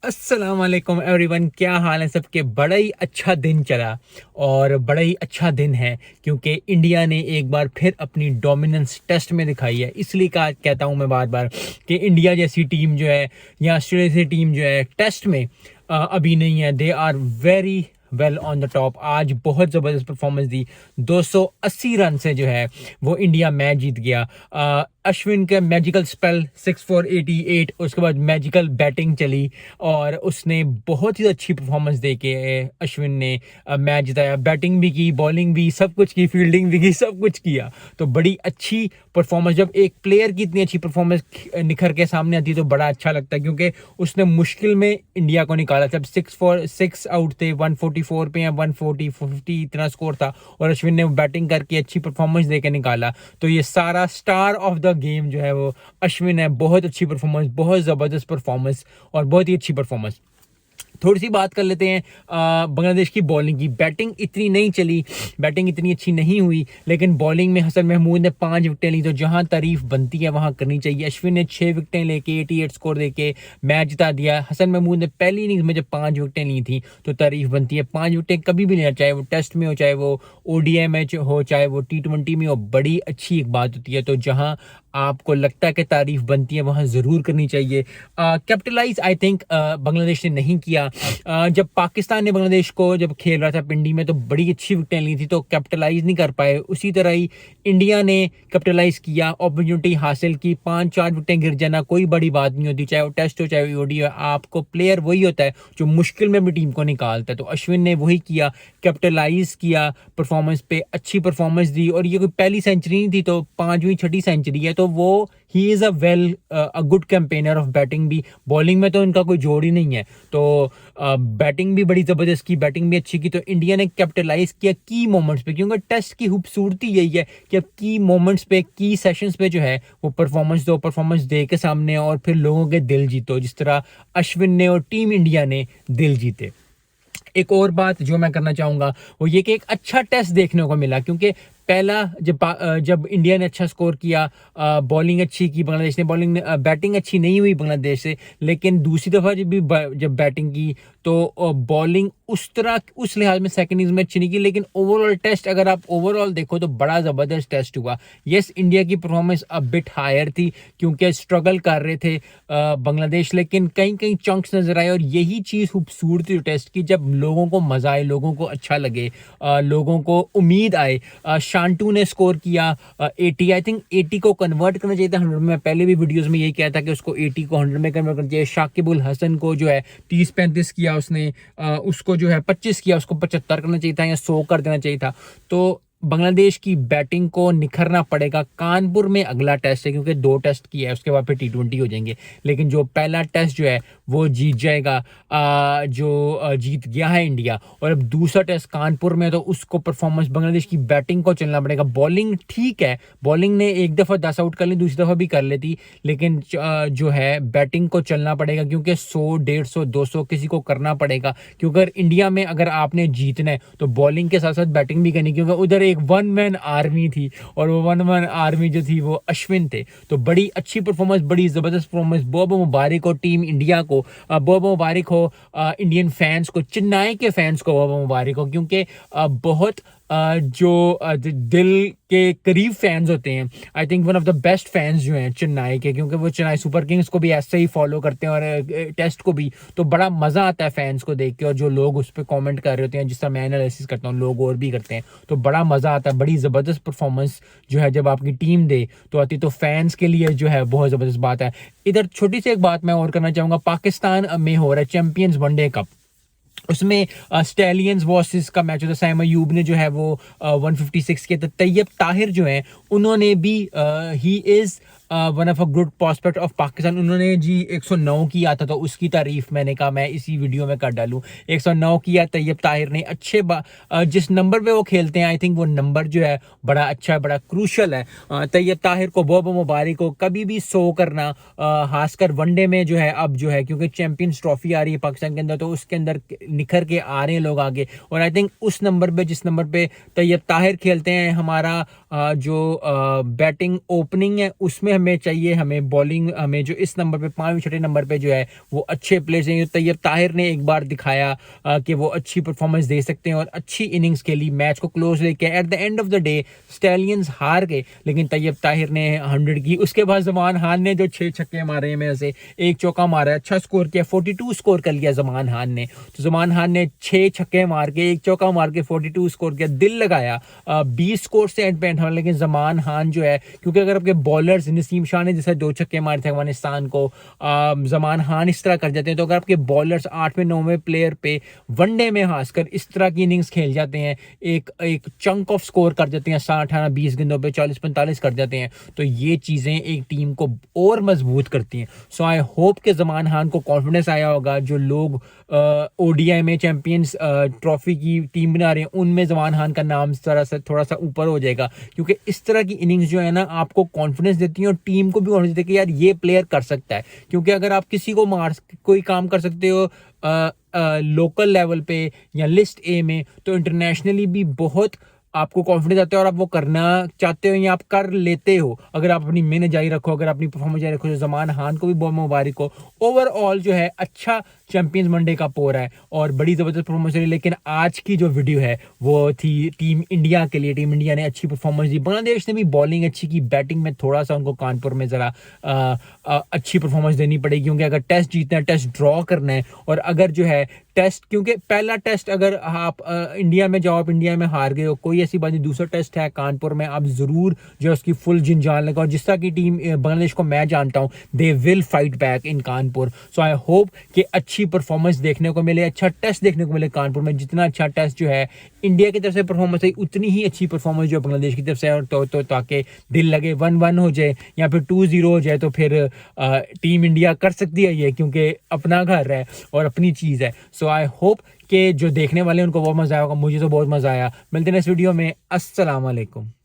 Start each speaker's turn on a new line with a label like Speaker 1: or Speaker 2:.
Speaker 1: अस्सलाम वालेकुम एवरीवन, क्या हाल है सबके। बड़ा ही अच्छा दिन चला और बड़ा ही अच्छा दिन है क्योंकि इंडिया ने एक बार फिर अपनी डोमिनेंस टेस्ट में दिखाई है। इसलिए कहता हूँ मैं बार बार कि इंडिया जैसी टीम जो है या ऑस्ट्रेलिया जैसी टीम जो है टेस्ट में अभी नहीं है। They are very well on the top. आज बहुत ज़बरदस्त परफॉर्मेंस दी। 280 रन से जो है वो इंडिया मैच जीत गया। अश्विन का मैजिकल स्पेल 6 फॉर 88, उसके बाद मैजिकल बैटिंग चली और उसने बहुत ही अच्छी परफॉर्मेंस दे के अश्विन ने मैच जिताया। बैटिंग भी की, बॉलिंग भी, सब कुछ की, फील्डिंग भी की, सब कुछ किया। तो बड़ी अच्छी परफॉर्मेंस। जब एक प्लेयर की इतनी अच्छी परफॉर्मेंस निखर के सामने आती है तो बड़ा अच्छा लगता है क्योंकि उसने मुश्किल में इंडिया को निकाला। जब 6 आउट थे, 144 पे या 140 इतना स्कोर था और अश्विन ने बैटिंग करके अच्छी परफॉर्मेंस देके निकाला। तो ये सारा स्टार ऑफ द गेम जो है वो अश्विन है। बहुत अच्छी परफॉर्मेंस, बहुत ज़बरदस्त परफॉर्मेंस और बहुत ही अच्छी परफॉर्मेंस। थोड़ी सी बात कर लेते हैं बांग्लादेश की बॉलिंग की। बैटिंग इतनी नहीं चली, बैटिंग इतनी अच्छी नहीं हुई, लेकिन बॉलिंग में हसन महमूद ने 5 विकेटें ली। तो जहां तारीफ बनती है वहां करनी चाहिए। अश्विन ने 6 विकेटें लेके 88 स्कोर देके मैच जिता दिया। हसन महमूद ने पहली इनिंग्स में जब 5 विकेटें ली थी तो तारीफ बनती है। 5 विकेटें कभी भी लेना, चाहे वो टेस्ट में हो, चाहे वो ओडीआई मैच हो, चाहे वो T20 में हो, बड़ी अच्छी एक बात होती है। तो जहां आपको लगता है कि तारीफ बनती है वहां जरूर करनी चाहिए। कैपिटलाइज आई थिंक बांग्लादेश ने नहीं किया। जब पाकिस्तान ने बांग्लादेश को जब खेल रहा था पिंडी में तो बड़ी अच्छी विकेटें ली थी, तो कैपिटलाइज नहीं कर पाए। उसी तरह ही इंडिया ने कैपिटलाइज किया, अपॉर्चुनिटी हासिल की। 5-4 विकेटें गिर जाना कोई बड़ी बात नहीं होती, चाहे वो टेस्ट हो चाहे वो ओडीआई हो। आपको प्लेयर वही होता है जो मुश्किल में भी टीम को निकालता है। तो अश्विन ने वही किया, कैपिटलाइज किया, परफॉर्मेंस पे अच्छी परफॉर्मेंस दी। और ये कोई पहली सेंचुरी नहीं थी, तो 5वीं 6ठी सेंचुरी है। तो वो he is a good campaigner of batting भी। बॉलिंग में तो इनका कोई जोड़ ही नहीं है। तो बैटिंग भी बड़ी ज़बरदस्त की, बैटिंग भी अच्छी की। तो इंडिया ने कैपिटलाइज किया की मोमेंट्स पे, क्योंकि टेस्ट की खूबसूरती यही है कि अब की मोमेंट्स पे, की सेशंस पे जो है वो परफॉर्मेंस दो, परफॉर्मेंस दे के सामने और फिर लोगों के दिल जीतो, जिस तरह अश्विन ने और टीम इंडिया ने दिल जीते। एक और बात जो मैं करना चाहूँगा वो ये कि एक अच्छा टेस्ट देखने को मिला, क्योंकि पहला जब इंडिया ने अच्छा स्कोर किया, बॉलिंग अच्छी की बांग्लादेश ने, बैटिंग अच्छी नहीं हुई बांग्लादेश से, लेकिन दूसरी दफ़ा जब बैटिंग की तो बॉलिंग उस तरह उस लिहाज में सेकंड इनिंग्स में अच्छी नहीं की। लेकिन ओवरऑल टेस्ट अगर आप ओवरऑल देखो तो बड़ा ज़बरदस्त टेस्ट हुआ। यस, इंडिया की परफॉर्मेंस अ बिट हायर थी क्योंकि स्ट्रगल कर रहे थे बांग्लादेश, लेकिन कहीं कहीं चंक्स नजर आए। और यही चीज़ खूबसूरती टेस्ट की, जब लोगों को मज़ा आए, लोगों को अच्छा लगे, लोगों को उम्मीद आए। शांटू ने स्कोर किया 80। आई थिंक 80 को कन्वर्ट करना चाहिए था 100 में। पहले भी वीडियोस में यही कहता कि उसको 80 को 100 में कन्वर्ट करना चाहिए। शाकिबुल हसन को जो है 30-35 किया उसने, उसको जो है 25 किया, उसको 75 करना चाहिए था या 100 कर देना चाहिए था। तो बांग्लादेश की बैटिंग को निखरना पड़ेगा। कानपुर में अगला टेस्ट है, क्योंकि 2 टेस्ट किया है, उसके बाद फिर T20 हो जाएंगे। लेकिन जो पहला टेस्ट जो है वो जीत जाएगा, जीत गया है इंडिया। और अब दूसरा टेस्ट कानपुर में, तो उसको परफॉर्मेंस बांग्लादेश की बैटिंग को चलना पड़ेगा। बॉलिंग ठीक है, बॉलिंग ने एक दफ़ा 10 आउट कर ली, दूसरी दफ़ा भी कर लेती, लेकिन जो है बैटिंग को चलना पड़ेगा, क्योंकि 100, 150, 200 किसी को करना पड़ेगा। क्योंकि अगर इंडिया में अगर आपने जीतना है तो बॉलिंग के साथ साथ बैटिंग भी करनी, क्योंकि उधर एक 1 मैन आर्मी थी और वो 1 मैन आर्मी जो थी वो अश्विन थे। तो बड़ी अच्छी परफॉर्मेंस, बड़ी ज़बरदस्त परफॉर्मेंस। बहुत मुबारक हो टीम इंडिया को, बहुत मुबारक हो इंडियन फैंस को, चेन्नई के फैंस को बहुत मुबारक हो, क्योंकि बहुत जो दिल के करीब फैंस होते हैं। I think one of the best fans जो हैं चेन्नई के, क्योंकि वो चेन्नई सुपर किंग्स को भी ऐसे ही फॉलो करते हैं और टेस्ट को भी। तो बड़ा मज़ा आता है फैंस को देख के, और जो लोग उस पर कमेंट कर रहे होते हैं, जिस तरह मैं एनालिसिस करता हूँ, लोग और भी करते हैं, तो बड़ा मज़ा आता है। बड़ी ज़बरदस्त परफॉर्मेंस जो है जब आपकी टीम दे तो आती, तो फैंस के लिए जो है बहुत ज़बरदस्त बात है। इधर छोटी सी एक बात मैं और करना चाहूँगा। पाकिस्तान में हो रहा है चैंपियंस वनडे कप, उसमें स्टैलियंस वर्सेस का मैच होता है। साइम अयूब ने जो है वो 156 के, तो तैयब ताहिर जो है उन्होंने भी, he is one of a good prospect of Pakistan, उन्होंने जी 109 किया था। तो उसकी तारीफ मैंने कहा मैं इसी वीडियो में कर डालूं। 109 किया तैयब ताहिर ने। जिस नंबर पे वो खेलते हैं, आई थिंक वो नंबर जो है बड़ा अच्छा है, बड़ा क्रूशल है। तैयब ताहिर को बहुत बहुत मुबारक हो। कभी भी 100 करना, खासकर वनडे में जो है, अब जो है क्योंकि चैंपियंस ट्रॉफी आ रही है पाकिस्तान के अंदर, तो उसके अंदर निखर के आ रहे हैं लोग आगे। और आई थिंक उस नंबर पे, जिस नंबर पे तैयब ताहिर खेलते हैं, हमारा जो बैटिंग ओपनिंग है उसमें हमें चाहिए, हमें बॉलिंग, हमें जो इस नंबर पे 5वें-6वें नंबर पे जो है वो अच्छे प्लेयर्स हैं। तैयब ताहिर ने एक बार दिखाया कि वो अच्छी परफॉर्मेंस दे सकते हैं और अच्छी इनिंग्स खेली, मैच को क्लोज लेके। At the end of the day stallions हार गए, लेकिन तैयब ताहिर ने 100 की। उसके बाद जमान खान ने जो 6 छक्के मारे में से एक चौका मारा, अच्छा स्कोर किया, 42 स्कोर कर लिया जमान खान ने। तो जमान खान ने 6 छक्के मार के, एक चौका मार के 42 स्कोर किया, दिल लगाया। 20 स्कोर से एंड पे एंड, लेकिन जमान खान जो है, क्योंकि अगर आपके बॉलर्स नसीम शाह ने जैसे 2 छक्के मारे थे अफगानिस्तान को, जमान खान इस तरह कर जाते हैं, तो अगर आपके बॉलर्स 8वें-9वें प्लेयर पे वनडे में खासकर इस तरह की इनिंग्स खेल जाते हैं, एक एक चंक ऑफ स्कोर कर जाते हैं, 18-20 गेंदों पे 40-45 कर जाते हैं, तो ये चीज़ें एक टीम को और मजबूत करती हैं। सो आई होप कि जमान खान को कॉन्फिडेंस आया होगा। जो लोग ओडीआई में चैंपियंस ट्रॉफी की टीम बना रहे हैं, उनमें जमान खान का नाम थोड़ा सा ऊपर हो जाएगा, क्योंकि इस तरह की इनिंग्स जो है ना आपको कॉन्फिडेंस देती हैं और टीम को भी कॉन्फिडेंस देती है कि यार ये प्लेयर कर सकता है। क्योंकि अगर आप किसी को कोई काम कर सकते हो लोकल लेवल पे या लिस्ट ए में, तो इंटरनेशनली भी बहुत आपको कॉन्फिडेंस आता है और आप वो करना चाहते हो या आप कर लेते हो, अगर आप अपनी मेहनत जारी रखो, अगर अपनी परफॉर्मेंस जारी रखो। तो जमान खान को भी बहुत मुबारक हो। ओवरऑल जो है अच्छा चैंपियंस वनडे का पोर है और बड़ी ज़बरदस्त परफॉर्मेंस रही। लेकिन आज की जो वीडियो है वो थी टीम इंडिया के लिए। टीम इंडिया ने अच्छी परफॉर्मेंस दी, बांग्लादेश ने भी बॉलिंग अच्छी की, बैटिंग में थोड़ा सा उनको कानपुर में ज़रा अच्छी परफॉर्मेंस देनी पड़ेगी, क्योंकि अगर टेस्ट जीतना है, टेस्ट ड्रॉ करना है, और अगर जो है टेस्ट, क्योंकि पहला टेस्ट अगर आप इंडिया में जाओ, आप इंडिया में हार गए हो, कोई ऐसी बात नहीं, दूसरा टेस्ट है कानपुर में, आप ज़रूर जो है उसकी फुल जिन जान लगाओ। जिस तरह की टीम बांग्लादेश को मैं जानता हूँ, they will fight back in Kanpur. So I hope कि अच्छी परफॉर्मेंस देखने को मिले, अच्छा टेस्ट देखने को मिले कानपुर में। जितना अच्छा टेस्ट जो है इंडिया की तरफ से परफॉर्मेंस है, उतनी ही अच्छी परफॉर्मेंस जो बांग्लादेश की तरफ से है। और तो ताकि दिल लगे 1-1 हो जाए या फिर 2-0 हो जाए, तो फिर टीम इंडिया कर सकती है ये, क्योंकि अपना घर है और अपनी चीज़ है। सो आई होप कि जो देखने वाले हैं उनको बहुत मज़ा आएगा। मुझे तो बहुत मज़ा आया। मिलते हैं इस वीडियो में। अस्सलाम वालेकुम।